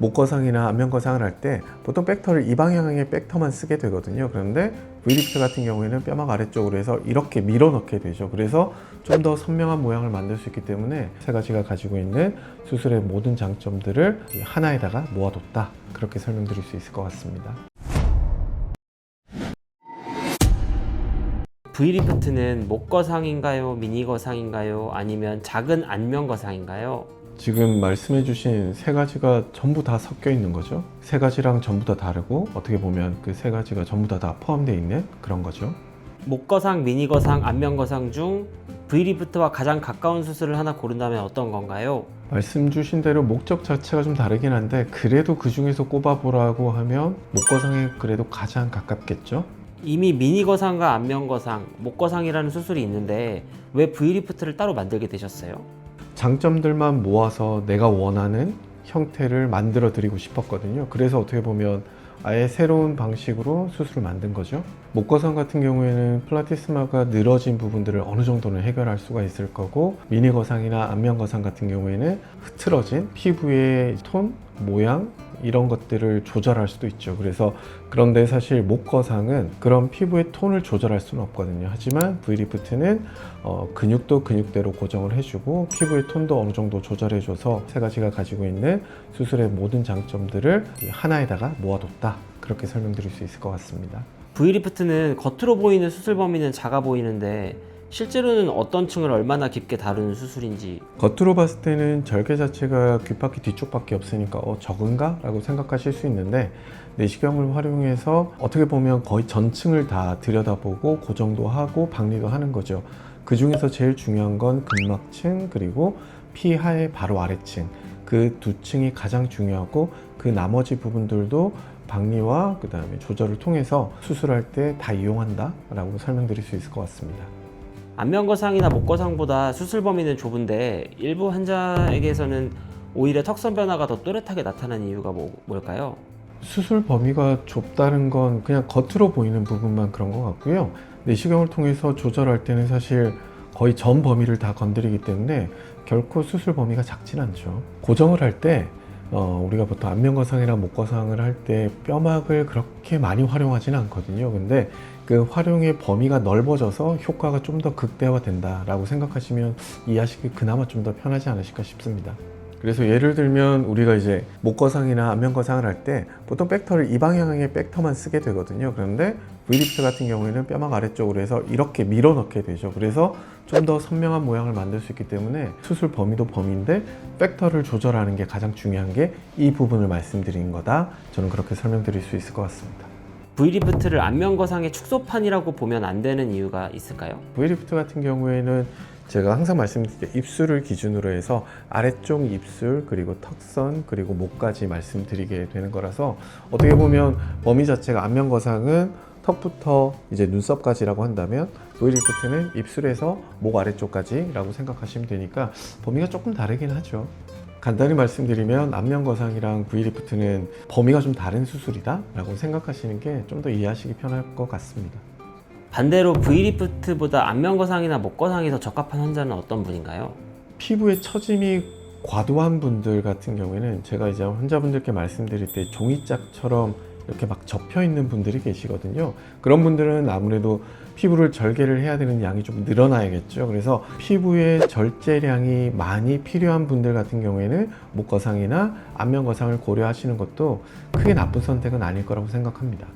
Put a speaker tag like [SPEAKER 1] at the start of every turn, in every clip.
[SPEAKER 1] 목거상이나 안면거상을 할 때 보통 백터를 이 방향의 백터만 쓰게 되거든요. 그런데 V리프트 같은 경우에는 뼈막 아래쪽으로 해서 이렇게 밀어 넣게 되죠. 그래서 좀 더 선명한 모양을 만들 수 있기 때문에 세 가지가 가지고 있는 수술의 모든 장점들을 하나에다가 모아뒀다, 그렇게 설명드릴 수 있을 것 같습니다.
[SPEAKER 2] V리프트는 목거상인가요? 미니거상인가요? 아니면 작은 안면거상인가요?
[SPEAKER 1] 지금 말씀해 주신 세 가지가 전부 다 섞여 있는 거죠. 세 가지랑 전부 다 다르고 어떻게 보면 그 세 가지가 전부 다 포함되어 있는 그런 거죠.
[SPEAKER 2] 목거상, 미니거상, 안면거상 중 V리프트와 가장 가까운 수술을 하나 고른다면 어떤 건가요?
[SPEAKER 1] 말씀 주신 대로 목적 자체가 좀 다르긴 한데 그래도 그 중에서 꼽아보라고 하면 목거상에 그래도 가장 가깝겠죠.
[SPEAKER 2] 이미 미니거상과 안면거상, 목거상이라는 수술이 있는데 왜 V리프트를 따로 만들게 되셨어요?
[SPEAKER 1] 장점들만 모아서 내가 원하는 형태를 만들어 드리고 싶었거든요. 그래서 어떻게 보면 아예 새로운 방식으로 수술을 만든 거죠. 목거상 같은 경우에는 플라티스마가 늘어진 부분들을 어느 정도는 해결할 수가 있을 거고, 미니거상이나 안면거상 같은 경우에는 흐트러진 피부의 톤, 모양 이런 것들을 조절할 수도 있죠. 그런데 사실 목거상은 그런 피부의 톤을 조절할 수는 없거든요. 하지만 V리프트는 근육도 근육대로 고정을 해주고 피부의 톤도 어느 정도 조절해줘서 세 가지가 가지고 있는 수술의 모든 장점들을 하나에다가 모아뒀다, 그렇게 설명드릴 수 있을 것 같습니다.
[SPEAKER 2] V리프트는 겉으로 보이는 수술 범위는 작아 보이는데 실제로는 어떤 층을 얼마나 깊게 다루는 수술인지.
[SPEAKER 1] 겉으로 봤을 때는 절개 자체가 귓바퀴 뒤쪽밖에 없으니까 적은가? 라고 생각하실 수 있는데, 내시경을 활용해서 어떻게 보면 거의 전층을 다 들여다보고 고정도 하고 박리도 하는 거죠. 그 중에서 제일 중요한 건 근막층 그리고 피하의 바로 아래층, 그 두 층이 가장 중요하고 그 나머지 부분들도 박리와 그 다음에 조절을 통해서 수술할 때 다 이용한다 라고 설명드릴 수 있을 것 같습니다.
[SPEAKER 2] 안면거상이나 목거상보다 수술 범위는 좁은데 일부 환자에게서는 오히려 턱선 변화가 더 또렷하게 나타나는 이유가 뭘까요?
[SPEAKER 1] 수술 범위가 좁다는 건 그냥 겉으로 보이는 부분만 그런 것 같고요. 내시경을 통해서 조절할 때는 사실 거의 전 범위를 다 건드리기 때문에 결코 수술 범위가 작진 않죠. 고정을 할 때 우리가 보통 안면거상이나 목거상을 할 때 뼈막을 그렇게 많이 활용하지는 않거든요. 근데 그 활용의 범위가 넓어져서 효과가 좀 더 극대화된다라고 생각하시면 이해하시기 그나마 좀 더 편하지 않으실까 싶습니다. 그래서 예를 들면 우리가 이제 목거상이나 안면거상을 할 때 보통 백터를 이 방향의 백터만 쓰게 되거든요. 그런데 V리프트 같은 경우에는 뼈막 아래쪽으로 해서 이렇게 밀어 넣게 되죠. 그래서 좀 더 선명한 모양을 만들 수 있기 때문에 수술 범위도 범위인데 백터를 조절하는 게 가장 중요한 게 이 부분을 말씀드린 거다, 저는 그렇게 설명드릴 수 있을 것 같습니다.
[SPEAKER 2] V리프트를 안면거상의 축소판이라고 보면 안 되는 이유가 있을까요?
[SPEAKER 1] V리프트 같은 경우에는 제가 항상 말씀드린 입술을 기준으로 해서 아래쪽 입술 그리고 턱선 그리고 목까지 말씀드리게 되는 거라서 어떻게 보면 범위 자체가 안면거상은 턱부터 이제 눈썹까지라고 한다면 V리프트는 입술에서 목 아래쪽까지라고 생각하시면 되니까 범위가 조금 다르긴 하죠. 간단히 말씀드리면 안면거상이랑 V리프트는 범위가 좀 다른 수술이다 라고 생각하시는 게 좀 더 이해하시기 편할 것 같습니다.
[SPEAKER 2] 반대로 V리프트보다 안면거상이나 목거상이 더 적합한 환자는 어떤 분인가요?
[SPEAKER 1] 피부에 처짐이 과도한 분들 같은 경우에는 제가 이제 환자분들께 말씀드릴 때 종이짝처럼 이렇게 막 접혀 있는 분들이 계시거든요. 그런 분들은 아무래도 피부를 절개를 해야 되는 양이 좀 늘어나야겠죠. 그래서 피부에 절제량이 많이 필요한 분들 같은 경우에는 목거상이나 안면거상을 고려하시는 것도 크게 나쁜 선택은 아닐 거라고 생각합니다.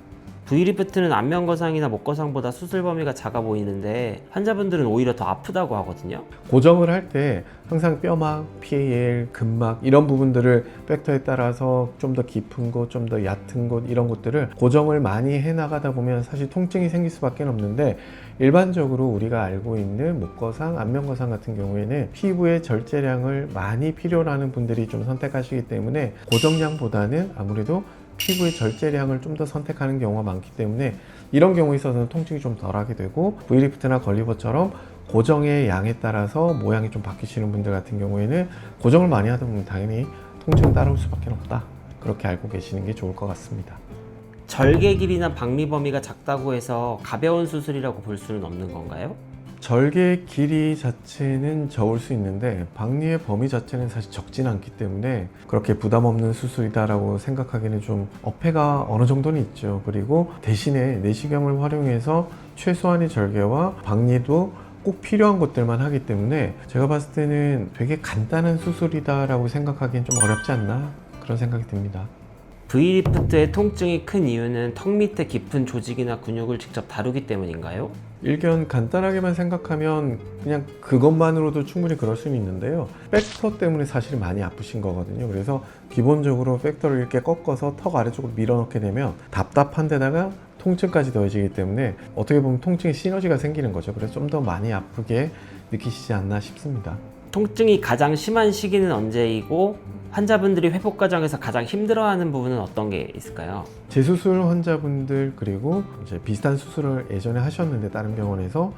[SPEAKER 2] V리프트는 안면거상이나 목거상보다 수술 범위가 작아 보이는데 환자분들은 오히려 더 아프다고 하거든요.
[SPEAKER 1] 고정을 할 때 항상 뼈막, PAL, 근막 이런 부분들을 팩터에 따라서 좀 더 깊은 곳, 좀 더 얕은 곳 이런 것들을 고정을 많이 해 나가다 보면 사실 통증이 생길 수밖에 없는데, 일반적으로 우리가 알고 있는 목거상, 안면거상 같은 경우에는 피부의 절제량을 많이 필요로 하는 분들이 좀 선택하시기 때문에 고정량보다는 아무래도 피부의 절제량을 좀 더 선택하는 경우가 많기 때문에 이런 경우에 있어서는 통증이 좀 덜하게 되고, V리프트나 걸리버처럼 고정의 양에 따라서 모양이 좀 바뀌시는 분들 같은 경우에는 고정을 많이 하다 보면 당연히 통증은 따라올 수밖에 없다, 그렇게 알고 계시는 게 좋을 것 같습니다.
[SPEAKER 2] 절개 길이나 박리 범위가 작다고 해서 가벼운 수술이라고 볼 수는 없는 건가요?
[SPEAKER 1] 절개 길이 자체는 적을 수 있는데 박리의 범위 자체는 사실 적진 않기 때문에 그렇게 부담 없는 수술이다라고 생각하기는 좀 어폐가 어느 정도는 있죠. 그리고 대신에 내시경을 활용해서 최소한의 절개와 박리도 꼭 필요한 것들만 하기 때문에 제가 봤을 때는 되게 간단한 수술이다라고 생각하기엔 좀 어렵지 않나 그런 생각이 듭니다.
[SPEAKER 2] V리프트의 통증이 큰 이유는 턱 밑에 깊은 조직이나 근육을 직접 다루기 때문인가요?
[SPEAKER 1] 일견 간단하게만 생각하면 그냥 그것만으로도 충분히 그럴 수는 있는데요. 팩터 때문에 사실 많이 아프신 거거든요. 그래서 기본적으로 팩터를 이렇게 꺾어서 턱 아래쪽으로 밀어넣게 되면 답답한 데다가 통증까지 더해지기 때문에 어떻게 보면 통증의 시너지가 생기는 거죠. 그래서 좀 더 많이 아프게 느끼시지 않나 싶습니다.
[SPEAKER 2] 통증이 가장 심한 시기는 언제이고 환자분들이 회복 과정에서 가장 힘들어하는 부분은 어떤 게 있을까요?
[SPEAKER 1] 재수술 환자분들 그리고 이제 비슷한 수술을 예전에 하셨는데 다른 병원에서